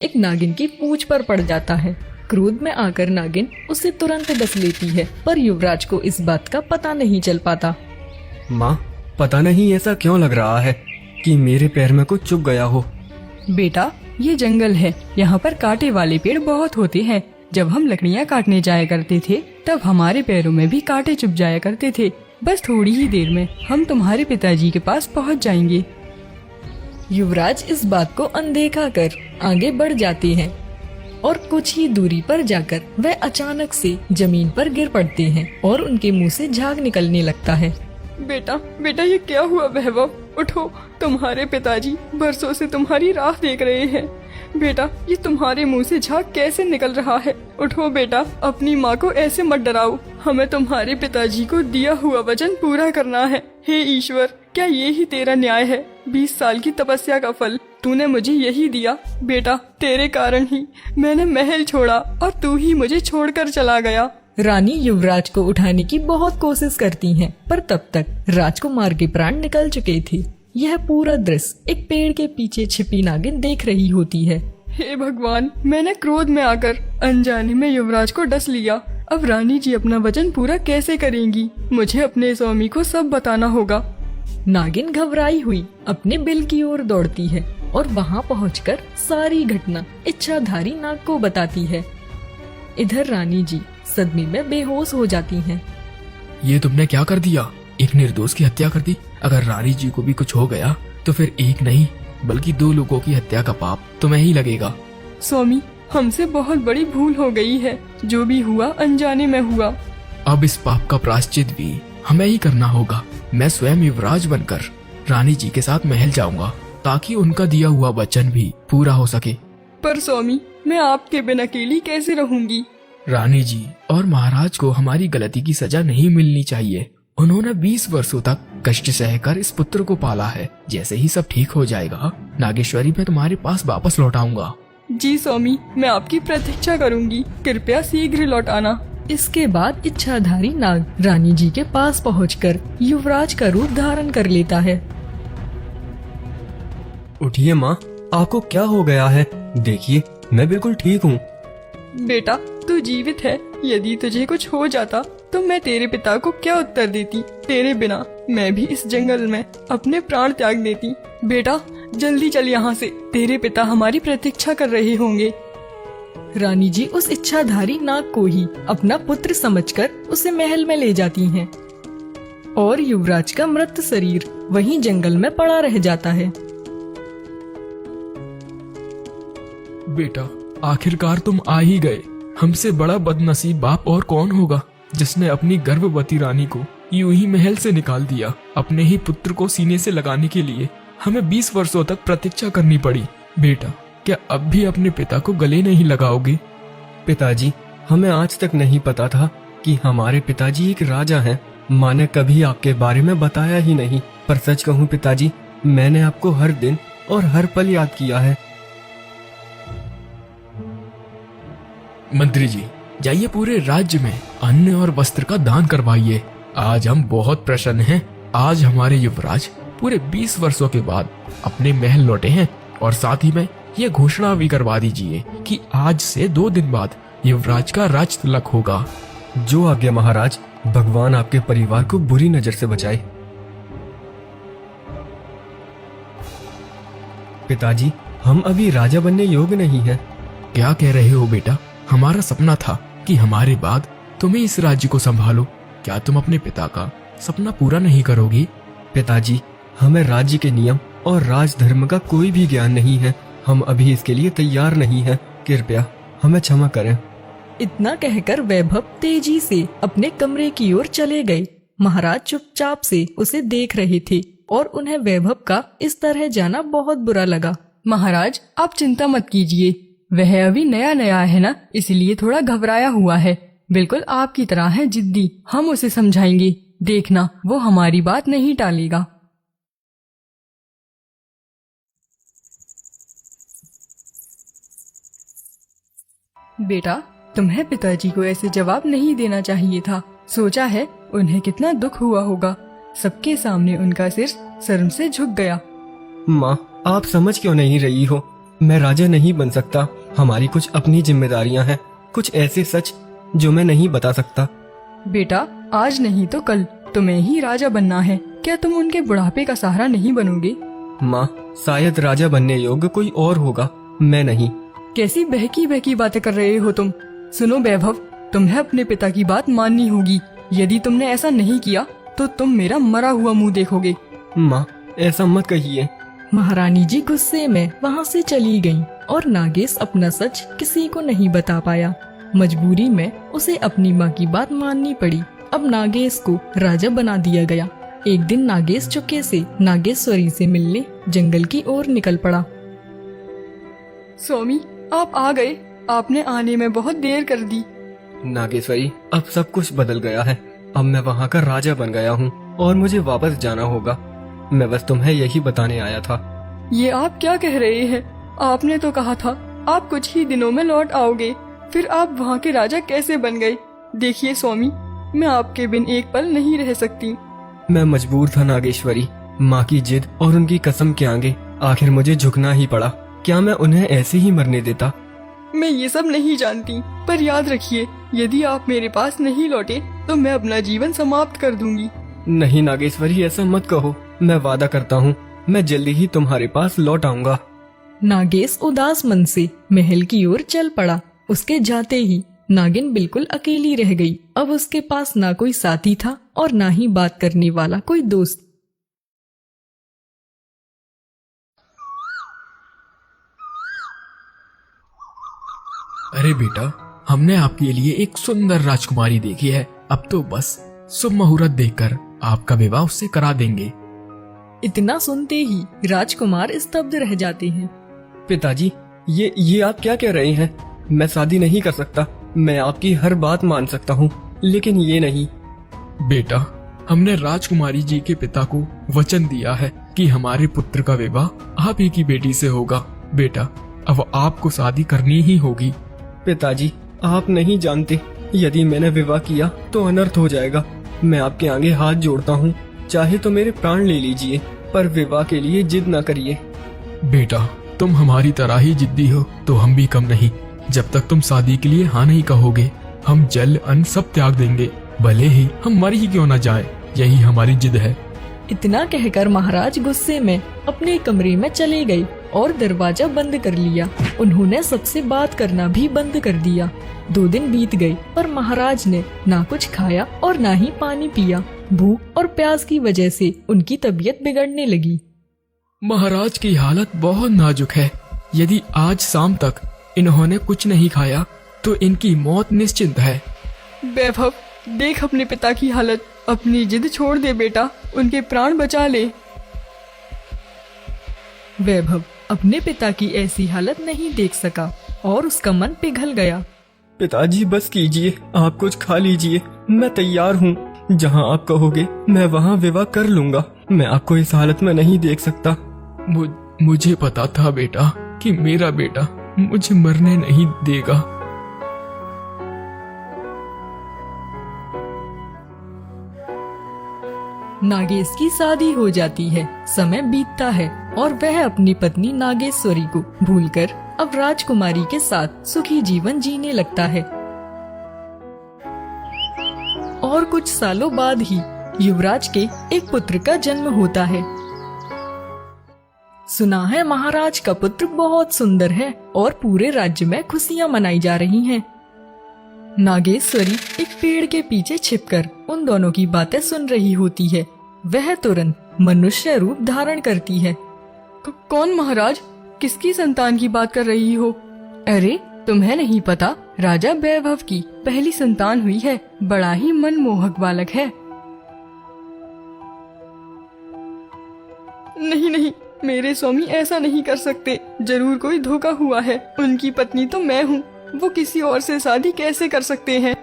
एक नागिन की पूंछ पर पड़ जाता है। क्रोध में आकर नागिन उसे तुरंत डस लेती है, पर युवराज को इस बात का पता नहीं चल पाता। माँ, पता नहीं ऐसा क्यों लग रहा है कि मेरे पैर में कुछ चुभ गया हो। बेटा, ये जंगल है, यहाँ पर कांटे वाले पेड़ बहुत होते हैं। जब हम लकड़ियाँ काटने जाया करते थे तब हमारे पैरों में भी कांटे चुभ जाया करते थे। बस थोड़ी ही देर में हम तुम्हारे पिताजी के पास पहुँच जाएंगे। युवराज इस बात को अनदेखा कर आगे बढ़ जाते हैं और कुछ ही दूरी पर जाकर वह अचानक से जमीन पर गिर पड़ते हैं और उनके मुंह से झाग निकलने लगता है। बेटा बेटा, ये क्या हुआ वैभव? उठो, तुम्हारे पिताजी बरसों से तुम्हारी राह देख रहे हैं। बेटा, ये तुम्हारे मुंह से झाग कैसे निकल रहा है? उठो बेटा, अपनी माँ को ऐसे मत डराओ। हमें तुम्हारे पिताजी को दिया हुआ वचन पूरा करना है। हे ईश्वर, क्या ये ही तेरा न्याय है? 20 साल की तपस्या का फल तूने मुझे यही दिया। बेटा, तेरे कारण ही मैंने महल छोड़ा और तू ही मुझे छोड़कर चला गया। रानी युवराज को उठाने की बहुत कोशिश करती हैं, पर तब तक राजकुमार के प्राण निकल चुके थे। यह पूरा दृश्य एक पेड़ के पीछे छिपी नागिन देख रही होती है। हे भगवान, मैंने क्रोध में आकर अनजाने में युवराज को डस लिया। अब रानी जी अपना वचन पूरा कैसे करेंगी? मुझे अपने स्वामी को सब बताना होगा। नागिन घबराई हुई अपने बिल की ओर दौड़ती है और वहां पहुंचकर सारी घटना इच्छाधारी नाग को बताती है। इधर रानी जी सदमे में बेहोश हो जाती हैं। ये तुमने क्या कर दिया? एक निर्दोष की हत्या कर दी। अगर रानी जी को भी कुछ हो गया तो फिर एक नहीं बल्कि 2 लोगों की हत्या का पाप तुम्हें ही लगेगा। स्वामी, हमसे बहुत बड़ी भूल हो गई है। जो भी हुआ अनजाने में हुआ। अब इस पाप का प्रायश्चित भी हमें ही करना होगा। मैं स्वयं युवराज बनकर रानी जी के साथ महल जाऊंगा ताकि उनका दिया हुआ वचन भी पूरा हो सके। पर स्वामी, मैं आपके बिना अकेली कैसे रहूंगी? रानी जी और महाराज को हमारी गलती की सजा नहीं मिलनी चाहिए। उन्होंने 20 वर्षों तक कष्ट सहकर इस पुत्र को पाला है। जैसे ही सब ठीक हो जाएगा, नागेश्वरी मैं तुम्हारे पास वापस लौट आऊंगा। जी स्वामी, मैं आपकी प्रतीक्षा करूंगी। कृपया शीघ्र लौट आना। इसके बाद इच्छाधारी नाग रानी जी के पास पहुंचकर युवराज का रूप धारण कर लेता है। उठिए माँ, आपको क्या हो गया है? देखिए, मैं बिल्कुल ठीक हूँ। बेटा, तू जीवित है। यदि तुझे कुछ हो जाता तो मैं तेरे पिता को क्या उत्तर देती? तेरे बिना मैं भी इस जंगल में अपने प्राण त्याग देती। बेटा, जल्दी चल यहाँ से, तेरे पिता हमारी प्रतीक्षा कर रहे होंगे। रानी जी उस इच्छाधारी नाग को ही अपना पुत्र समझकर उसे महल में ले जाती हैं और युवराज का मृत शरीर वहीं जंगल में पड़ा रह जाता है। बेटा, आखिरकार तुम आ ही गए। हमसे बड़ा बदनसीब बाप और कौन होगा जिसने अपनी गर्भवती रानी को यूं ही महल से निकाल दिया। अपने ही पुत्र को सीने से लगाने के लिए हमें 20 वर्षों तक प्रतीक्षा करनी पड़ी। बेटा, क्या अब भी अपने पिता को गले नहीं लगाओगे? पिताजी, हमें आज तक नहीं पता था कि हमारे पिताजी एक राजा हैं। माँ ने कभी आपके बारे में बताया ही नहीं। पर सच कहूँ पिताजी, मैंने आपको हर दिन और हर पल याद किया है। मंत्री जी, जाइए पूरे राज्य में अन्न और वस्त्र का दान करवाइए। आज हम बहुत प्रसन्न हैं। आज हमारे युवराज पूरे 20 वर्षों के बाद अपने महल लौटे हैं और साथ ही में ये घोषणा भी करवा दीजिए कि आज से 2 दिन बाद युवराज का राज तिलक होगा। जो आज्ञा महाराज। भगवान आपके परिवार को बुरी नजर से बचाए। पिताजी, हम अभी राजा बनने योग्य नहीं हैं। क्या कह रहे हो बेटा? हमारा सपना था कि हमारे बाद तुम ही इस राज्य को संभालो। क्या तुम अपने पिता का सपना पूरा नहीं करोगी? पिताजी, हमें राज्य के नियम और राजधर्म का कोई भी ज्ञान नहीं है। हम अभी इसके लिए तैयार नहीं हैं। कृपया हमें क्षमा करें। इतना कहकर वैभव तेजी से अपने कमरे की ओर चले गए। महाराज चुपचाप से उसे देख रहे थे और उन्हें वैभव का इस तरह जाना बहुत बुरा लगा। महाराज, आप चिंता मत कीजिए। वह अभी नया नया है ना, इसलिए थोड़ा घबराया हुआ है। बिल्कुल आपकी तरह है जिद्दी। हम उसे समझाएंगे, देखना वो हमारी बात नहीं टालेगा। बेटा, तुम्हें पिताजी को ऐसे जवाब नहीं देना चाहिए था। सोचा है उन्हें कितना दुख हुआ होगा। सबके सामने उनका सिर शर्म से झुक गया। माँ, आप समझ क्यों नहीं रही हो? मैं राजा नहीं बन सकता। हमारी कुछ अपनी जिम्मेदारियां हैं, कुछ ऐसे सच जो मैं नहीं बता सकता। बेटा, आज नहीं तो कल तुम्हें ही राजा बनना है। क्या तुम उनके बुढ़ापे का सहारा नहीं बनोगे? माँ, शायद राजा बनने योग्य कोई और होगा, मैं नहीं। कैसी बहकी बहकी बातें कर रहे हो तुम? सुनो वैभव, तुम्हें अपने पिता की बात माननी होगी। यदि तुमने ऐसा नहीं किया तो तुम मेरा मरा हुआ मुंह देखोगे। माँ, ऐसा मत कहिए। महारानी जी गुस्से में वहाँ से चली गईं और नागेश अपना सच किसी को नहीं बता पाया। मजबूरी में उसे अपनी माँ की बात माननी पड़ी। अब नागेश को राजा बना दिया गया। एक दिन नागेश चुपके से नागेश्वरी से मिलने जंगल की ओर निकल पड़ा। स्वामी, आप आ गए। आपने आने में बहुत देर कर दी। नागेश्वरी, अब सब कुछ बदल गया है। अब मैं वहाँ का राजा बन गया हूँ और मुझे वापस जाना होगा। मैं बस तुम्हें यही बताने आया था। ये आप क्या कह रहे हैं? आपने तो कहा था आप कुछ ही दिनों में लौट आओगे। फिर आप वहाँ के राजा कैसे बन गए? देखिए स्वामी, मैं आपके बिन एक पल नहीं रह सकती। मैं मजबूर था नागेश्वरी। माँ की जिद और उनकी कसम के आगे आखिर मुझे झुकना ही पड़ा। क्या मैं उन्हें ऐसे ही मरने देता? मैं ये सब नहीं जानती, पर याद रखिए, यदि आप मेरे पास नहीं लौटे तो मैं अपना जीवन समाप्त कर दूंगी। नहीं नागेश्वरी, ऐसा मत कहो। मैं वादा करता हूँ, मैं जल्दी ही तुम्हारे पास लौट आऊंगा। नागेश उदास मन से महल की ओर चल पड़ा। उसके जाते ही नागिन बिल्कुल अकेली रह गई। अब उसके पास ना कोई साथी था और ना ही बात करने वाला कोई दोस्त। अरे बेटा, हमने आपके लिए एक सुंदर राजकुमारी देखी है। अब तो बस शुभ मुहूर्त देखकर आपका विवाह उससे करा देंगे। इतना सुनते ही राजकुमार स्तब्ध रह जाते हैं। पिताजी, ये आप क्या कह रहे हैं? मैं शादी नहीं कर सकता। मैं आपकी हर बात मान सकता हूँ, लेकिन ये नहीं। बेटा, हमने राजकुमारी जी के पिता को वचन दिया है कि हमारे पुत्र का विवाह आप ही की बेटी से होगा। बेटा, अब आपको शादी करनी ही होगी। पिताजी, आप नहीं जानते, यदि मैंने विवाह किया तो अनर्थ हो जाएगा। मैं आपके आगे हाथ जोड़ता हूँ, चाहे तो मेरे प्राण ले लीजिए, पर विवाह के लिए जिद न करिए। बेटा, तुम हमारी तरह ही जिद्दी हो तो हम भी कम नहीं। जब तक तुम शादी के लिए हाँ नहीं कहोगे, हम जल अन्न सब त्याग देंगे, भले ही हम मर ही क्यों न जाए। यही हमारी जिद है। इतना कहकर महाराज गुस्से में अपने कमरे में चले गए और दरवाजा बंद कर लिया। उन्होंने सबसे बात करना भी बंद कर दिया। 2 दिन बीत गए, पर महाराज ने ना कुछ खाया और ना ही पानी पिया। भूख और प्यास की वजह से उनकी तबीयत बिगड़ने लगी। महाराज की हालत बहुत नाजुक है। यदि आज शाम तक इन्होंने कुछ नहीं खाया तो इनकी मौत निश्चित है। वैभव, देख अपने पिता की हालत। अपनी जिद छोड़ दे बेटा, उनके प्राण बचा ले। वैभव अपने पिता की ऐसी हालत नहीं देख सका और उसका मन पिघल गया। पिताजी, बस कीजिए, आप कुछ खा लीजिए। मैं तैयार हूँ। जहाँ आप कहोगे मैं वहाँ विवाह कर लूंगा। मैं आपको इस हालत में नहीं देख सकता। मुझे पता था बेटा कि मेरा बेटा मुझे मरने नहीं देगा। नागेश की शादी हो जाती है। समय बीतता है और वह अपनी पत्नी नागेश्वरी को भूलकर अब राजकुमारी के साथ सुखी जीवन जीने लगता है। और कुछ सालों बाद ही युवराज के एक पुत्र का जन्म होता है। सुना है महाराज का पुत्र बहुत सुंदर है और पूरे राज्य में खुशियां मनाई जा रही हैं। नागेश्वरी एक पेड़ के पीछे छिपकर उन दोनों की बातें सुन रही होती है। वह तुरंत मनुष्य रूप धारण करती है। कौन महाराज? किसकी संतान की बात कर रही हो? अरे, तुम्हें नहीं पता, राजा वैभव की पहली संतान हुई है। बड़ा ही मनमोहक बालक है। नहीं नहीं, मेरे स्वामी ऐसा नहीं कर सकते। जरूर कोई धोखा हुआ है। उनकी पत्नी तो मैं हूँ। वो किसी और से शादी कैसे कर सकते हैं?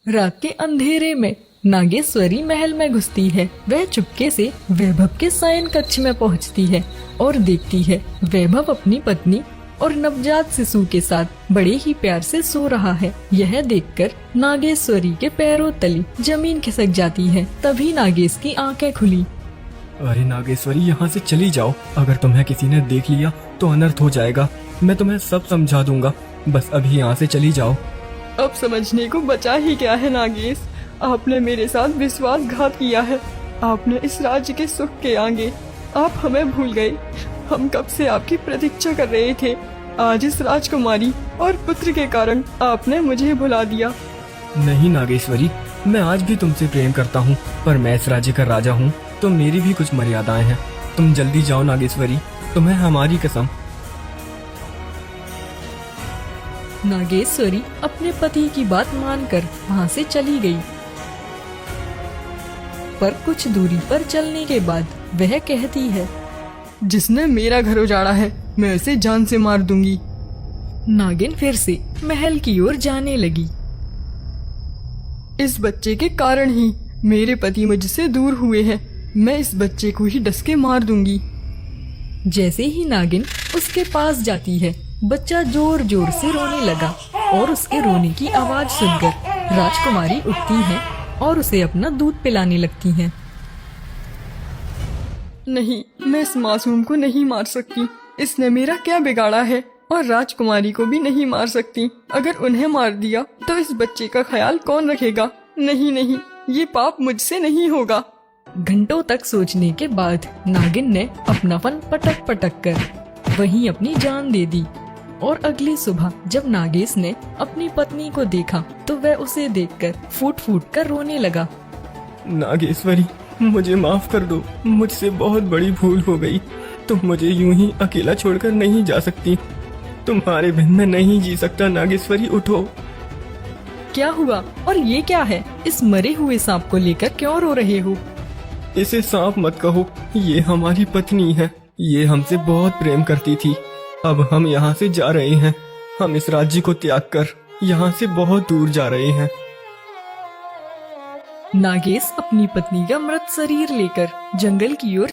रात के अंधेरे में नागेश्वरी महल में घुसती है। वह चुपके से वैभव के शयन कक्ष में पहुंचती है और देखती है वैभव अपनी पत्नी और नवजात शिशु के साथ बड़े ही प्यार से सो रहा है। यह देखकर नागेश्वरी के पैरों तले जमीन खिसक जाती है। तभी नागेश की आंखें खुली। अरे नागेश्वरी, यहाँ से चली जाओ। अगर तुम्हें किसी ने देख लिया तो अनर्थ हो जाएगा। मैं तुम्हें सब समझा दूंगा, बस अभी यहाँ से चली जाओ। अब समझने को बचा ही क्या है नागेश। आपने मेरे साथ विश्वासघात किया है। आपने इस राज्य के सुख के आगे आप हमें भूल गए। हम कब से आपकी प्रतीक्षा कर रहे थे। आज इस राजकुमारी और पुत्र के कारण आपने मुझे भुला दिया। नहीं नागेश्वरी, मैं आज भी तुमसे प्रेम करता हूँ, पर मैं इस राज्य का राजा हूँ तो मेरी भी कुछ मर्यादाएं हैं। तुम जल्दी जाओ नागेश्वरी, तुम्हें हमारी कसम। नागेश्वरी अपने पति की बात मानकर वहाँ से चली गई। पर कुछ दूरी पर चलने के बाद वह कहती है, जिसने मेरा घर उजाड़ा है मैं उसे जान से मार दूंगी। नागिन फिर से महल की ओर जाने लगी। इस बच्चे के कारण ही मेरे पति मुझसे दूर हुए हैं। मैं इस बच्चे को ही डस के मार दूंगी। जैसे ही नागिन उसके पास जाती है, बच्चा जोर जोर से रोने लगा और उसके रोने की आवाज सुनकर राजकुमारी उठती है और उसे अपना दूध पिलाने लगती हैं। नहीं, मैं इस मासूम को नहीं मार सकती। इसने मेरा क्या बिगाड़ा है। और राजकुमारी को भी नहीं मार सकती। अगर उन्हें मार दिया तो इस बच्चे का ख्याल कौन रखेगा। नहीं नहीं, ये पाप मुझसे नहीं होगा। घंटों तक सोचने के बाद नागिन ने अपना फन पटक पटक कर वहीं अपनी जान दे दी। और अगली सुबह जब नागेश ने अपनी पत्नी को देखा तो वह उसे देखकर फूट फूट कर रोने लगा। नागेश्वरी, मुझे माफ कर दो, मुझसे बहुत बड़ी भूल हो गई। तुम मुझे यूं ही अकेला छोड़कर नहीं जा सकती। तुम्हारे बिन मैं नहीं जी सकता। नागेश्वरी उठो। क्या हुआ और ये क्या है? इस मरे हुए सांप को लेकर क्यों रो रहे हो? इसे सांप मत कहो, ये हमारी पत्नी है। ये हमसे बहुत प्रेम करती थी। अब हम यहाँ से जा रहे हैं। हम इस राज्य को त्याग कर यहाँ से बहुत दूर जा रहे हैं। नागेश अपनी पत्नी का मृत शरीर लेकर जंगल की ओर